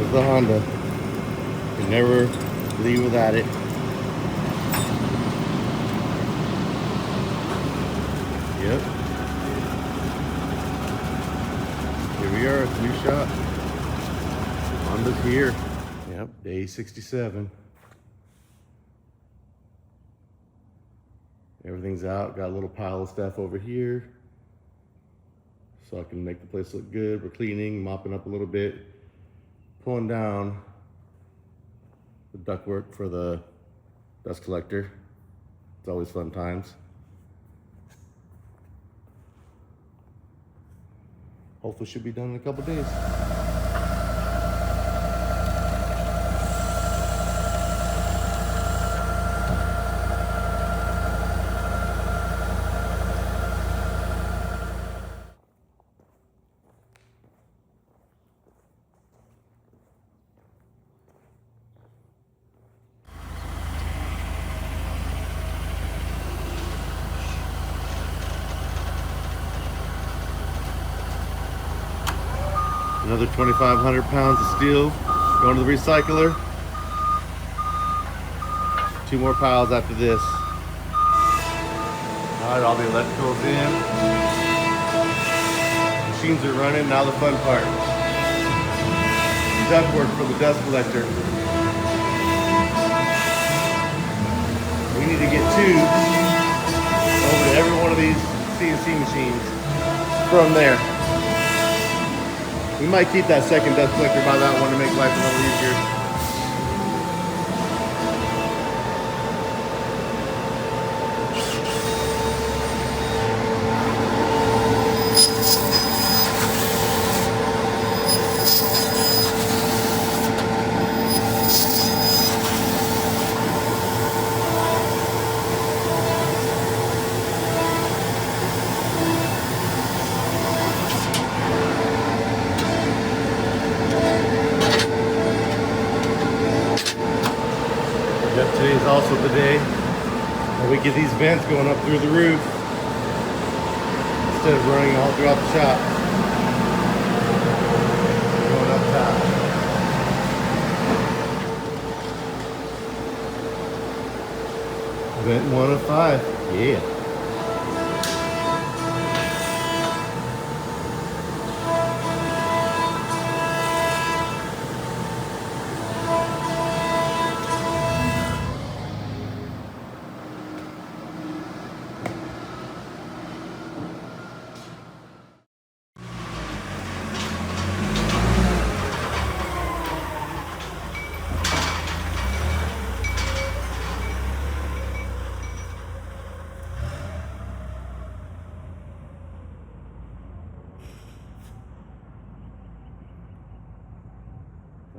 is the Honda. You never leave without it. Yep. Here we are, it's a new shop. Honda's here. Yep, day 67. Everything's out. Got a little pile of stuff over here, so I can make the place look good. We're cleaning, mopping up a little bit, pulling down the ductwork for the dust collector. It's always fun times. Hopefully should be done in a couple days. Another 2,500 pounds of steel going to the recycler. 2 more piles after this. All right, all the electricals in. Machines are running, now the fun part. Ductwork for the dust collector. We need to get tubes over to every one of these CNC machines from there. We might keep that second dust collector by that one to make life a little easier. Today is also the day that we get these vents going up through the roof instead of running all throughout the shop. Going up top. Vent 1 of 5. Yeah.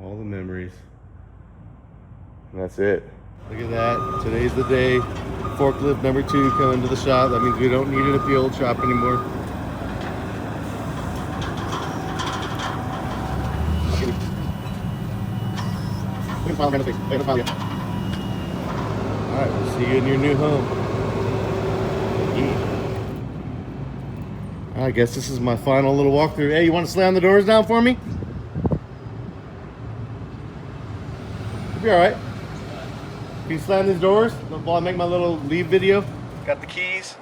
All the memories. And that's it. Look at that. Today's the day. Forklift number 2 coming to the shop. That means we don't need it at the old shop anymore. Alright, we'll see you in your new home. I guess this is my final little walkthrough. Hey, you want to slam the doors down for me? You'll be alright. Can you slam these doors while I make my little leave video? Got the keys.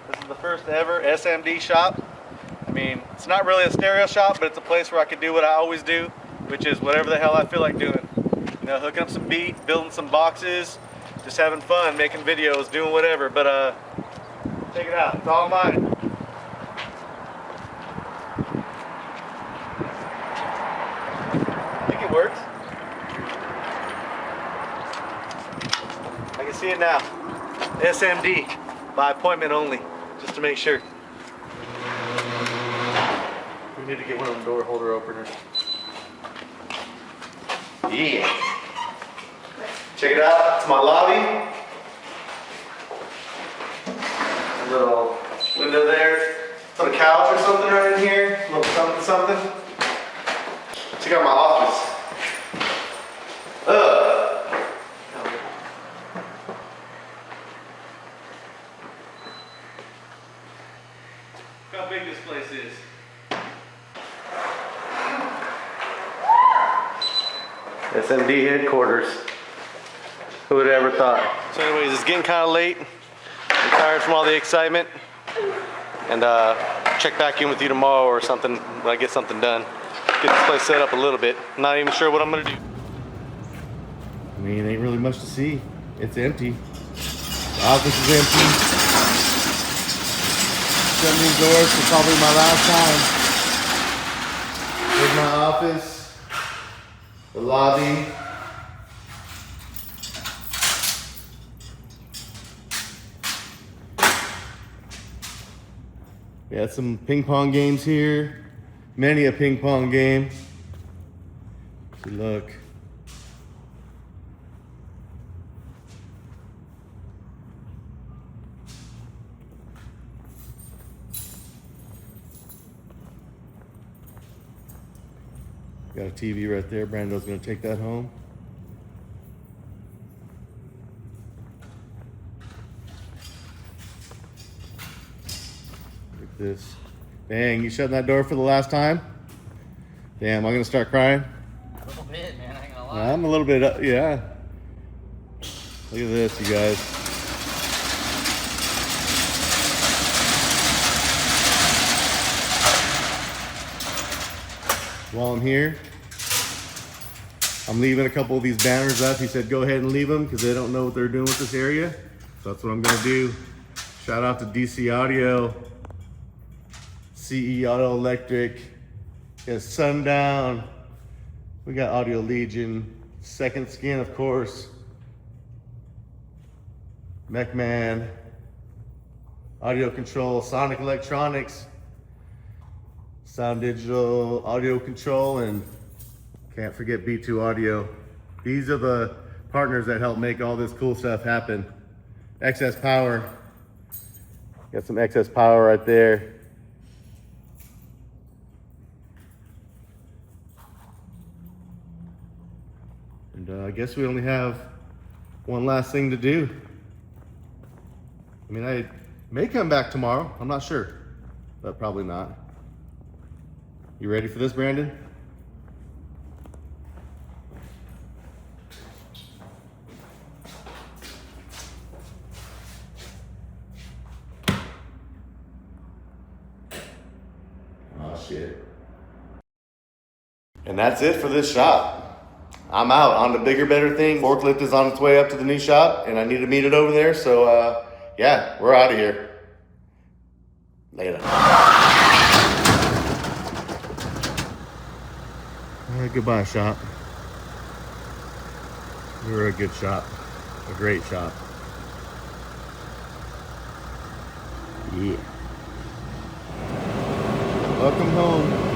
This is the first ever SMD shop. I mean, it's not really a stereo shop, but it's a place where I can do what I always do, which is whatever the hell I feel like doing. You know, hooking up some beat, building some boxes, just having fun, making videos, doing whatever. But check it out, it's all mine. I think it works. I can see it now. SMD, by appointment only, just to make sure. We need to get one of them door holder openers. Yeah. Check it out, it's my lobby. A little window there. Put a couch or something right in here. A little something, something. Check out my office. Look how big this place is. SMD headquarters. Who would have ever thought? So anyways, it's getting kind of late. I'm tired from all the excitement. And check back in with you tomorrow or something when I get something done. Get this place set up a little bit. I'm not even sure what I'm gonna do. I mean, ain't really much to see. It's empty. The office is empty. Shut these doors for probably my last time. Here's my office. The lobby. We had some ping pong games here. Many a ping pong game. So look. Got a TV right there. Brando's gonna take that home. Look at this. Dang, you shutting that door for the last time? Damn, I'm gonna start crying. A little bit, man, I ain't gonna lie. I'm a little bit, yeah. Look at this, you guys. While I'm here, I'm leaving a couple of these banners up. He said, go ahead and leave them because they don't know what they're doing with this area. So that's what I'm gonna do. Shout out to DC Audio, CE Auto Electric, got Sundown. We got Audio Legion, Second Skin, of course. MechMan, Audio Control, Sonic Electronics, Sound Digital, Audio Control, and can't forget B2 Audio. These are the partners that help make all this cool stuff happen. Excess Power, got some excess power right there. And I guess we only have one last thing to do. I mean, I may come back tomorrow. I'm not sure, but probably not. You ready for this, Brandon? Oh, shit. And that's it for this shop. I'm out on the bigger, better thing. Forklift is on its way up to the new shop, and I need to meet it over there. So, yeah, we're out of here. Later. Goodbye, shop. You're a good shop. A great shop. Yeah. Welcome home.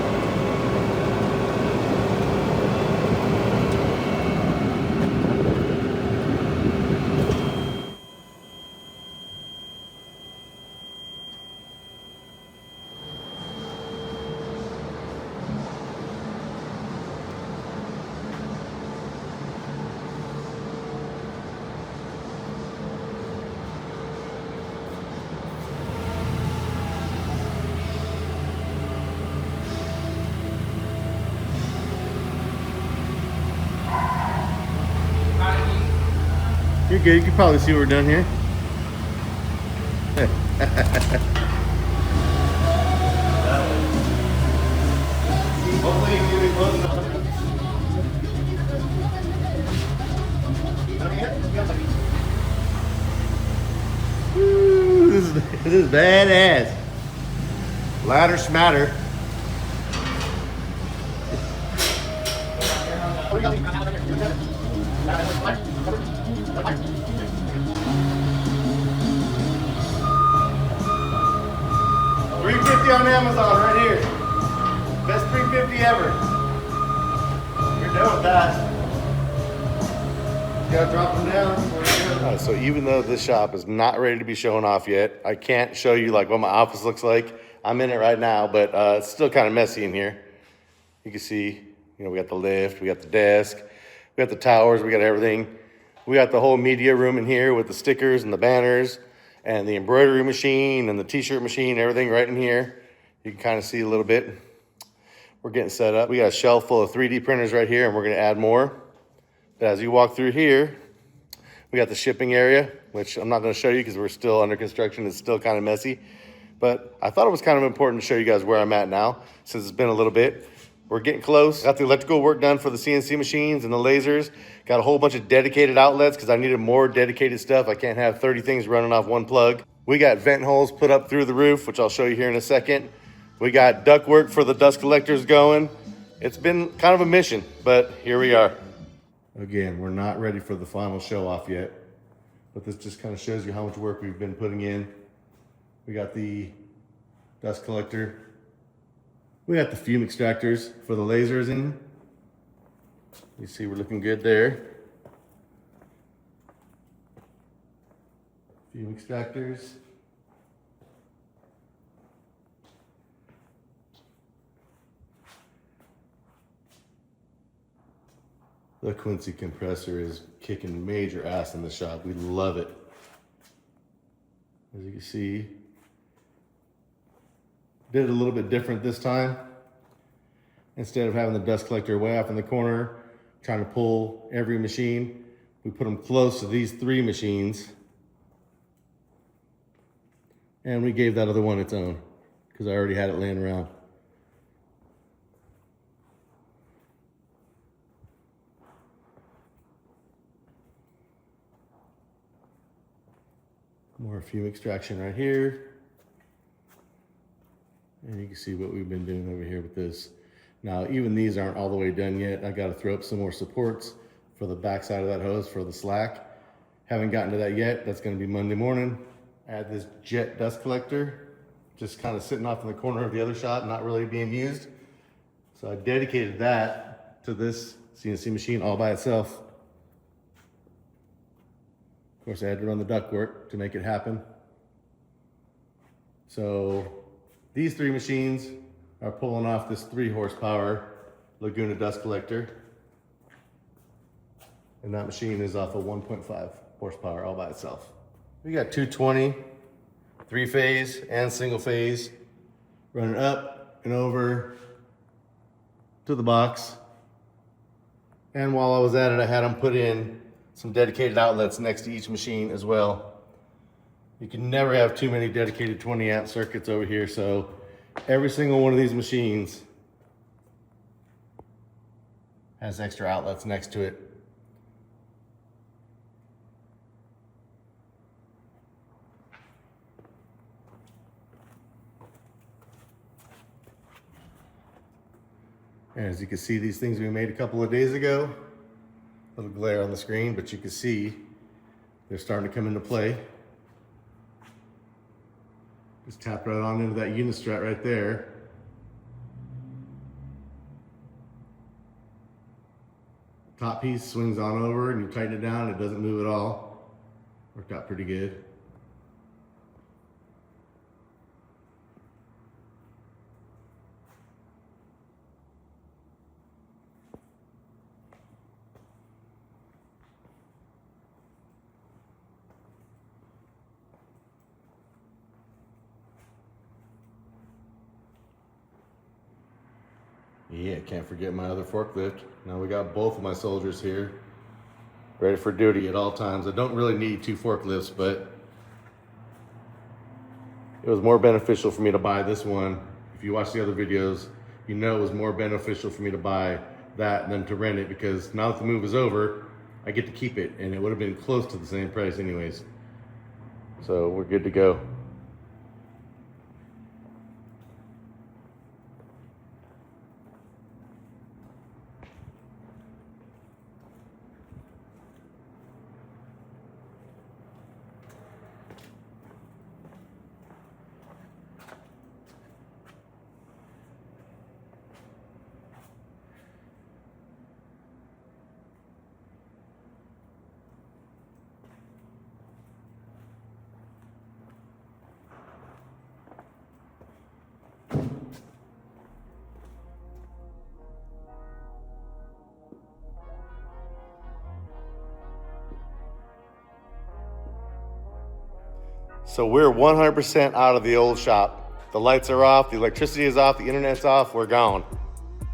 You're good. You can probably see what we're done here. Hopefully you can get close enough. Woo, this is badass. Ladder smatter. $350 on Amazon right here. Best 350 ever. You're done with that. You gotta drop them down. So even though this shop is not ready to be shown off yet, I can't show you like what my office looks like. I'm in it right now, but it's still kind of messy in here. You can see, you know, we got the lift, we got the desk, we got the towers, we got everything. We got the whole media room in here with the stickers and the banners and the embroidery machine and the t-shirt machine, everything right in here. You can kind of see a little bit. We're getting set up. We got a shelf full of 3D printers right here, and we're gonna add more. As you walk through here, we got the shipping area, which I'm not going to show you because we're still under construction. It's still kind of messy. But I thought it was kind of important to show you guys where I'm at now, since it's been a little bit. We're getting close. Got the electrical work done for the CNC machines and the lasers. Got a whole bunch of dedicated outlets because I needed more dedicated stuff. I can't have 30 things running off one plug. We got vent holes put up through the roof, which I'll show you here in a second. We got duct work for the dust collectors going. It's been kind of a mission, but here we are. Again, we're not ready for the final show off yet, but this just kind of shows you how much work we've been putting in. We got the dust collector. We got the fume extractors for the lasers in. You see we're looking good there. Fume extractors. The Quincy compressor is kicking major ass in the shop. We love it. As you can see, did it a little bit different this time. Instead of having the dust collector way off in the corner, trying to pull every machine, we put them close to these 3 machines. And we gave that other one its own, because I already had it laying around. More fume extraction right here. And you can see what we've been doing over here with this. Now, even these aren't all the way done yet. I got to throw up some more supports for the back side of that hose for the slack. Haven't gotten to that yet. That's going to be Monday morning. Add this jet dust collector, just kind of sitting off in the corner of the other shop, not really being used. So I dedicated that to this CNC machine all by itself. Of course, I had to run the duct work to make it happen. So these 3 machines are pulling off this 3 horsepower Laguna dust collector. And that machine is off a 1.5 horsepower all by itself. We got 220, 3-phase and single phase running up and over to the box. And while I was at it, I had them put in some dedicated outlets next to each machine as well. You can never have too many dedicated 20 amp circuits over here, so every single one of these machines has extra outlets next to it. And as you can see, these things we made a couple of days ago. A little glare on the screen, but you can see they're starting to come into play. Just tap right on into that unistrat right there. Top piece swings on over and you tighten it down, it doesn't move at all. Worked out pretty good. Yeah, can't forget my other forklift. Now we got both of my soldiers here, ready for duty at all times. I don't really need 2 forklifts, but it was more beneficial for me to buy this one. If you watch the other videos, you know it was more beneficial for me to buy that than to rent it, because now that the move is over, I get to keep it, and it would have been close to the same price anyways. So we're good to go. So we're 100% out of the old shop. The lights are off, the electricity is off, the internet's off, we're gone.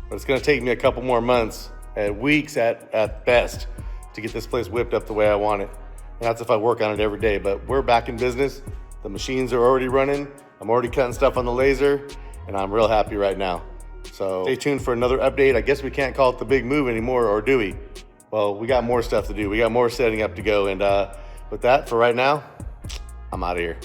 But it's gonna take me a couple more months, weeks at best, to get this place whipped up the way I want it. And that's if I work on it every day, but we're back in business. The machines are already running. I'm already cutting stuff on the laser, and I'm real happy right now. So stay tuned for another update. I guess we can't call it the big move anymore, or do we? Well, we got more stuff to do. We got more setting up to go. And with that, for right now, I'm out of here.